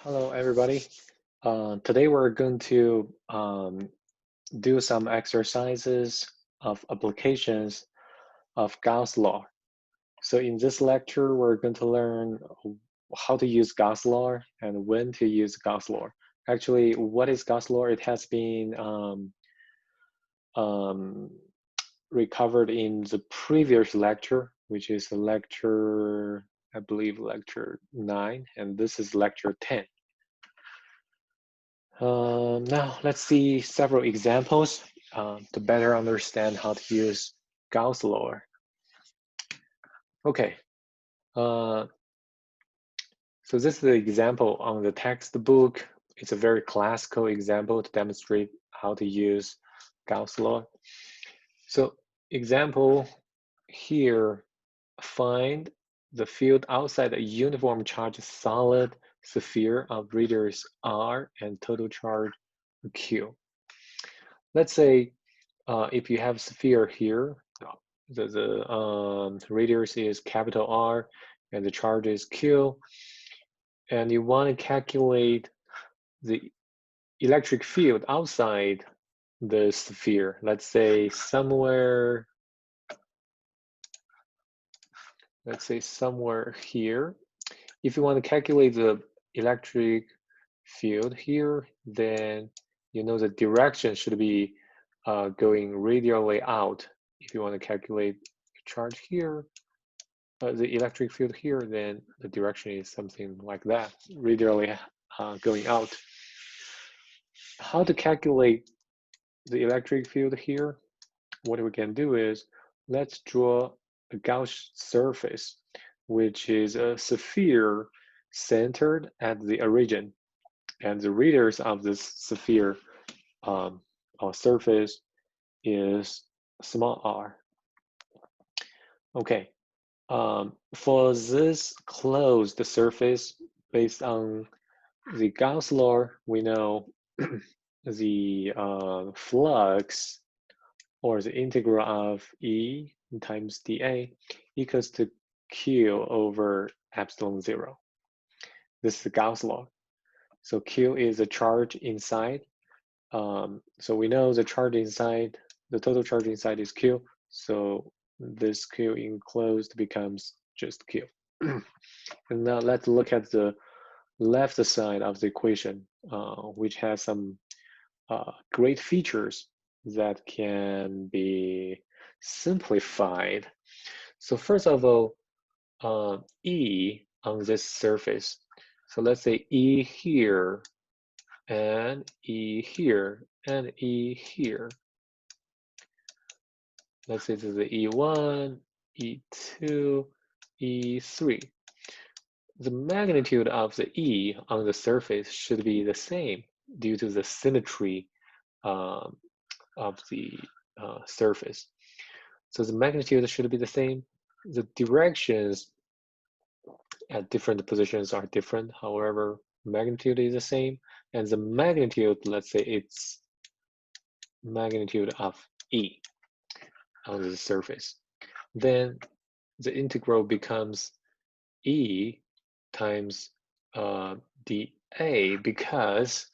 Hello, everybody. Today we're going to do some exercises of applications of Gauss law. So in this lecture, we're going to learn how to use Gauss law and when to use Gauss law. Actually, what is Gauss law? It has been um, recovered in the previous lecture, which is lecture, I believe, lecture 9, and this is lecture 10. Now let's see several examples to better understand how to use Gauss law. Okay, uh, so this is the example on the textbook. It's a very classical example to demonstrate how to use Gauss law. So example here, find the field outside a uniform charge solid sphere of radius r and total charge q. Let's say if you have sphere here, the radius is capital R and the charge is Q, and you want to calculate the electric field outside the sphere. Let's say somewhere here. If you want to calculate the electric field here, then you know the direction should be going radially out. If you want to calculate charge here, the electric field here, then the direction is something like that, radially going out. How to calculate the electric field here? What we can do is, let's draw a Gauss surface, which is a sphere centered at the origin. And the radius of this sphere or surface is small r. Okay, for this closed surface, based on the Gauss law, we know the flux or the integral of E times dA equals to Q over epsilon 0. This is the Gauss law. So Q is the charge inside. So we know the charge inside, the total charge inside is Q. So this Q enclosed becomes just Q. And now let's look at the left side of the equation, which has some great features that can be simplified. So first of all, E on this surface. So let's say E here, and E here, and E here. Let's say this is the E1, E2, E3. The magnitude of the E on the surface should be the same due to the symmetry of the surface. So the magnitude should be the same. The directions at different positions are different. However, magnitude is the same. And the magnitude, let's say it's magnitude of E on the surface. Then the integral becomes E times dA because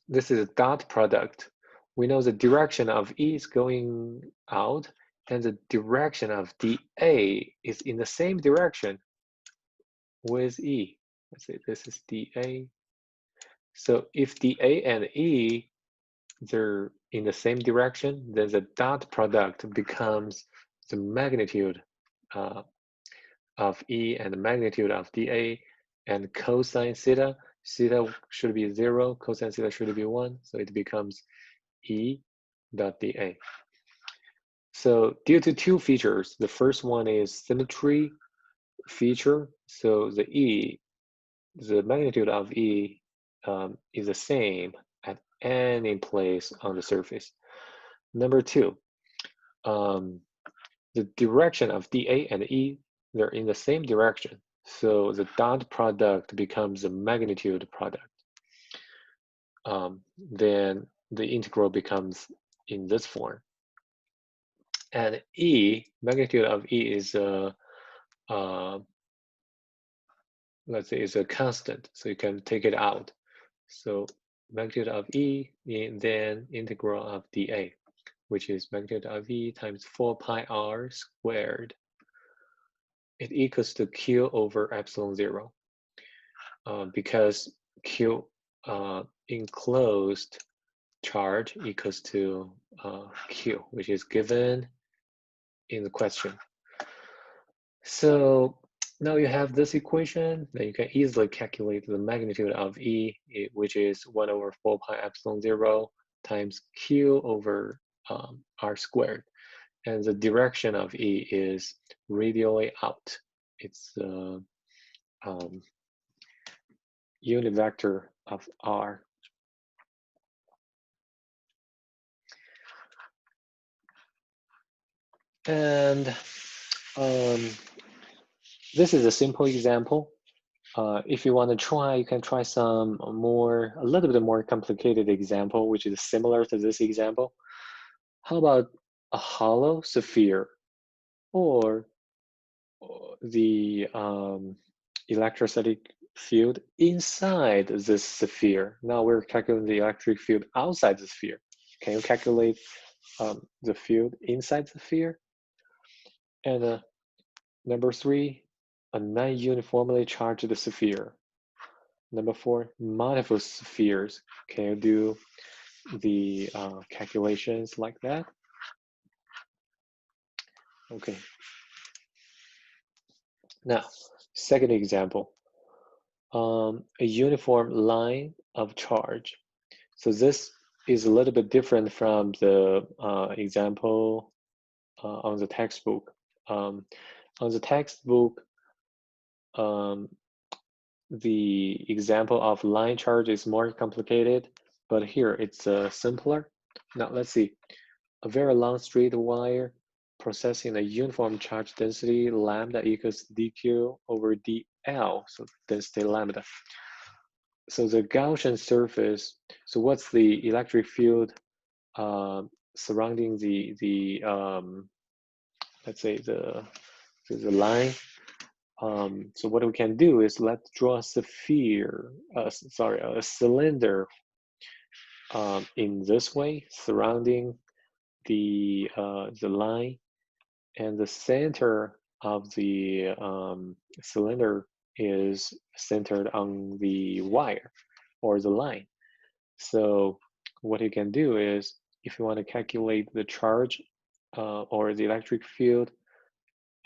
this is a dot product. We know the direction of E is going out and the direction of dA is in the same direction with E. Let's say this is dA. So if dA and E, they're in the same direction, then the dot product becomes the magnitude of E and the magnitude of dA, and cosine theta. Theta should be 0, cosine theta should be 1, so it becomes E dot dA. So due to two features, the first one is symmetry feature. So the magnitude of E is the same at any place on the surface. Number two, the direction of dA and E, they're in the same direction. So the dot product becomes the magnitude product. Then the integral becomes in this form. And E, magnitude of E is let's say, is a constant, so you can take it out. So magnitude of E, and then integral of dA, which is magnitude of E times 4 pi r squared. It equals to Q over epsilon 0, because Q enclosed charge equals to Q, which is given in the question. So now you have this equation, then you can easily calculate the magnitude of E, which is 1 over 4 pi epsilon 0 times Q over r squared. And the direction of E is radially out. It's the unit vector of r. And this is a simple example. If you want to try, you can try some a little bit more complicated example, which is similar to this example. How about a hollow sphere or the electrostatic field inside this sphere? Now we're calculating the electric field outside the sphere. Can you calculate the field inside the sphere? And number 3, a non-uniformly charged sphere. Number 4, multiple spheres. Can you do the calculations like that? Okay. Now, second example, a uniform line of charge. So this is a little bit different from the example on the textbook. On the textbook, the example of line charge is more complicated, but here it's simpler. Now let's see, a very long straight wire processing a uniform charge density lambda equals dq over dl, so density lambda. So the Gaussian surface, so what's the electric field surrounding the let's say the line? So what we can do is let's draw a sphere, sorry, a cylinder in this way surrounding the line, and the center of the cylinder is centered on the wire or the line. So what you can do is, if you want to calculate the charge or the electric field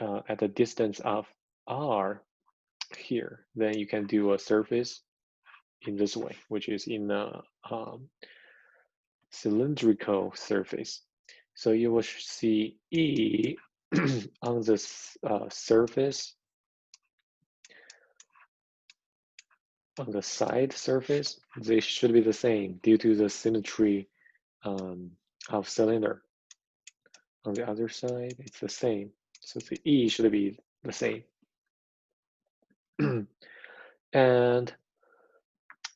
at the distance of r here, then you can do a surface in this way, which is in a cylindrical surface. So you will see E on this surface, on the side surface, they should be the same due to the symmetry of cylinder. On the other side, it's the same. So the E should be the same. And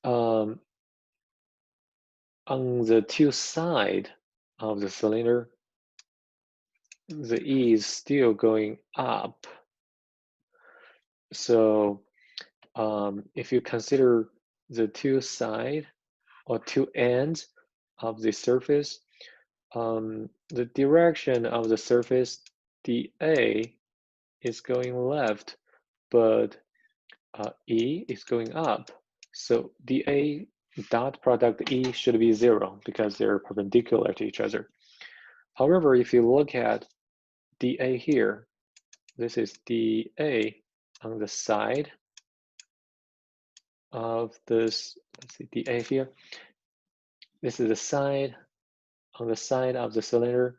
on the two sides of the cylinder, the E is still going up. So if you consider the two sides or two ends of the surface, the direction of the surface dA is going left, but E is going up. So dA dot product E should be 0 because they're perpendicular to each other. However, if you look at dA here, this is dA on the side of this, let's see, dA here. This is the side, on the side of the cylinder.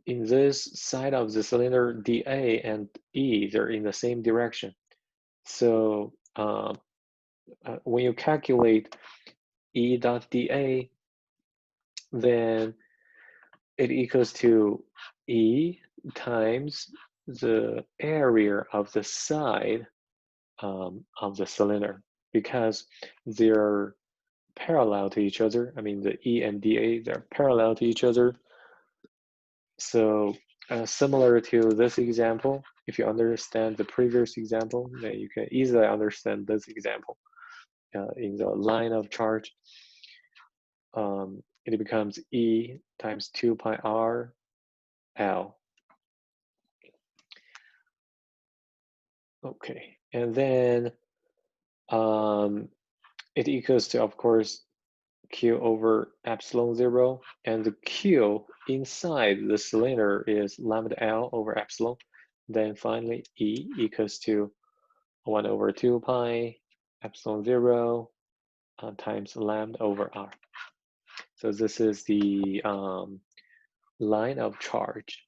In this side of the cylinder, dA and E, they're in the same direction. So when you calculate E dot dA, then it equals to E times the area of the side of the cylinder, because they're parallel to each other. I mean, the E and dA, they're parallel to each other. So similar to this example, if you understand the previous example, then you can easily understand this example. In the line of charge, it becomes E times 2 pi R L. Okay, and then it equals to, of course, Q over epsilon 0, and the Q inside the cylinder is lambda L over epsilon. Then finally, E equals to 1 over 2 pi epsilon 0 times lambda over R. So this is the line of charge.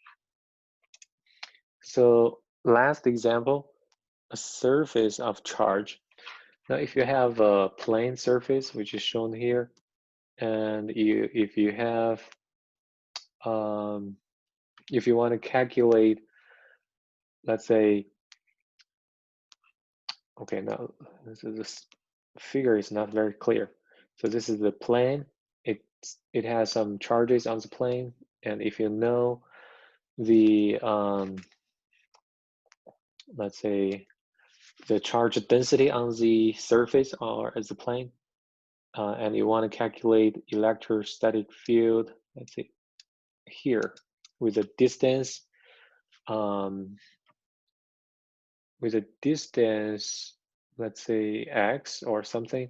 So last example, a surface of charge. Now, if you have a plane surface, which is shown here, and if you have, if you want to calculate, let's say, okay, now this figure is not very clear. So this is the plane. It has some charges on the plane, and if you know the let's say the charge density on the surface or as the plane, and you want to calculate electrostatic field, let's say here with a distance, let's say x or something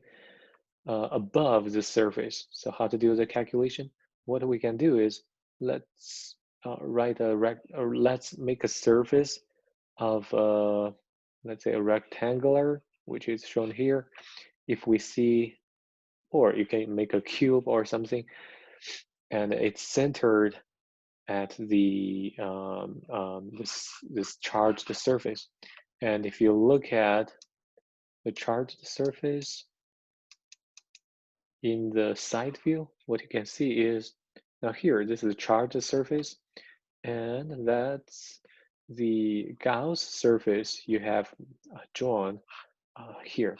above the surface. So how to do the calculation? What we can do is let's let's make a surface of let's say a rectangular, which is shown here. If we see, or you can make a cube or something, and it's centered at the this charged surface. And if you look at the charged surface in the side view, what you can see is, now here, this is a charged surface, and that's the Gauss surface you have drawn here.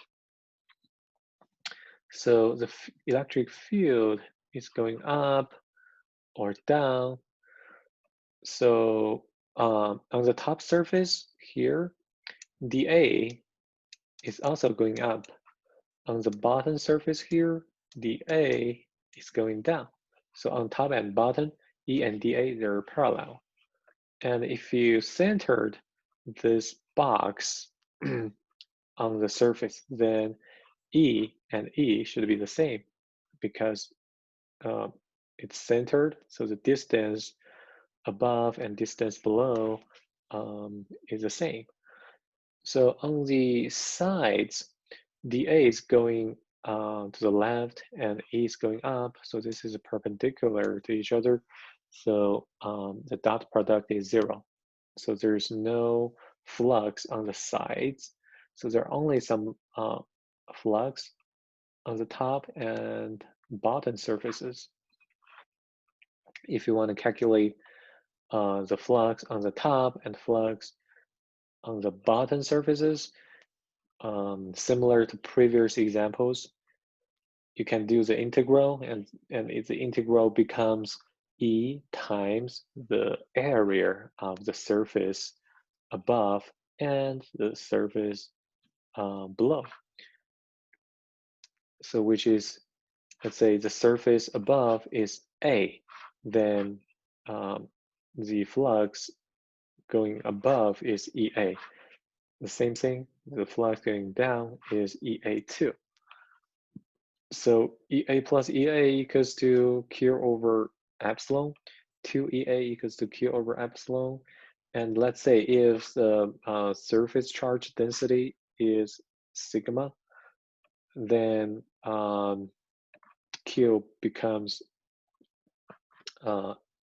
So the electric field is going up or down. So on the top surface here, dA is also going up. On the bottom surface here, dA is going down. So on top and bottom, E and dA, they're parallel. And if you centered this box on the surface, then E and E should be the same because it's centered. So the distance above and distance below is the same. So on the sides, dA is going to the left and E is going up. So this is perpendicular to each other. So the dot product is 0. So there's no flux on the sides. So there are only some flux on the top and bottom surfaces. If you want to calculate the flux on the top and flux on the bottom surfaces, similar to previous examples, you can do the integral, and the integral becomes E times the area of the surface above and the surface below. So which is, let's say the surface above is A, then the flux going above is EA. The same thing, the flux going down is EA2. So EA plus EA equals to Q over epsilon. 2EA equals to Q over epsilon. And let's say if the surface charge density is sigma, then Q becomes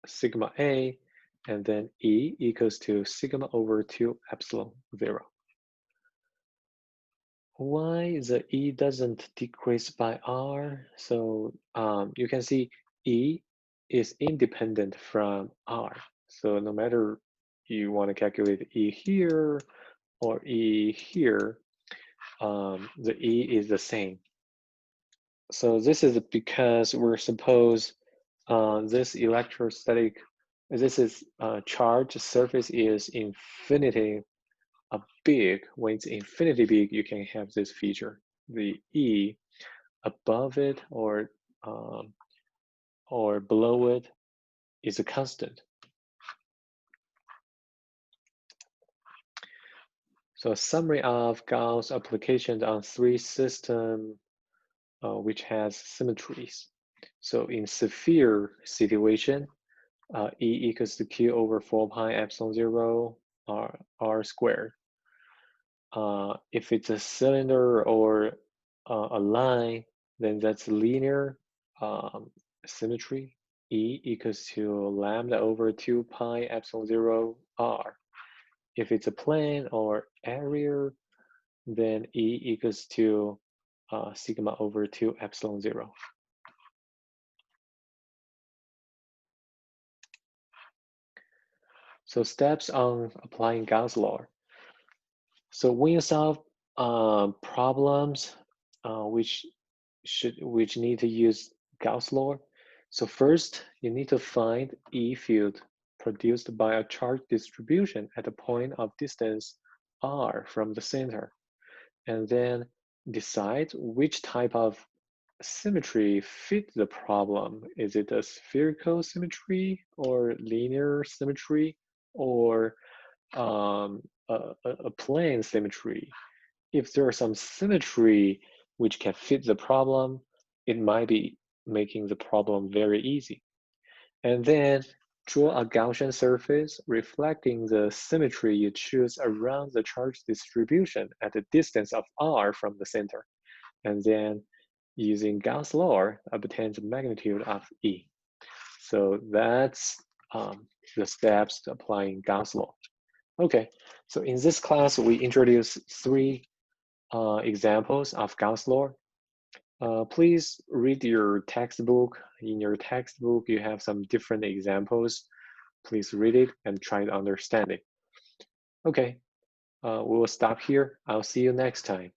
sigma A, and then E equals to sigma over 2 epsilon 0. Why the E doesn't decrease by R? So you can see E is independent from R. So no matter you want to calculate E here or E here, the E is the same. So this is because we're suppose this electrostatic, this is charged surface is infinity big, when it's infinity big, you can have this feature. The E above it or below it is a constant. So a summary of Gauss applications on 3 systems which has symmetries. So in sphere situation, E equals to Q over 4 pi epsilon 0 R squared. If it's a cylinder or a line, then that's linear symmetry. E equals to lambda over 2 pi epsilon 0 R. If it's a plane or area, then E equals to sigma over 2 epsilon 0. So steps on applying Gauss law. So when you solve problems which need to use Gauss law, so first you need to find E field produced by a charge distribution at a point of distance r from the center, and then decide which type of symmetry fit the problem. Is it a spherical symmetry or linear symmetry or a plane symmetry? If there is some symmetry which can fit the problem, it might be making the problem very easy. And then draw a Gaussian surface reflecting the symmetry you choose around the charge distribution at a distance of r from the center. And then using Gauss law, obtain the magnitude of E. So that's the steps to applying Gauss law. Okay, so in this class, we introduce 3 examples of Gauss law. Please read your textbook. In your textbook, you have some different examples. Please read it and try to understand it. Okay, we will stop here. I'll see you next time.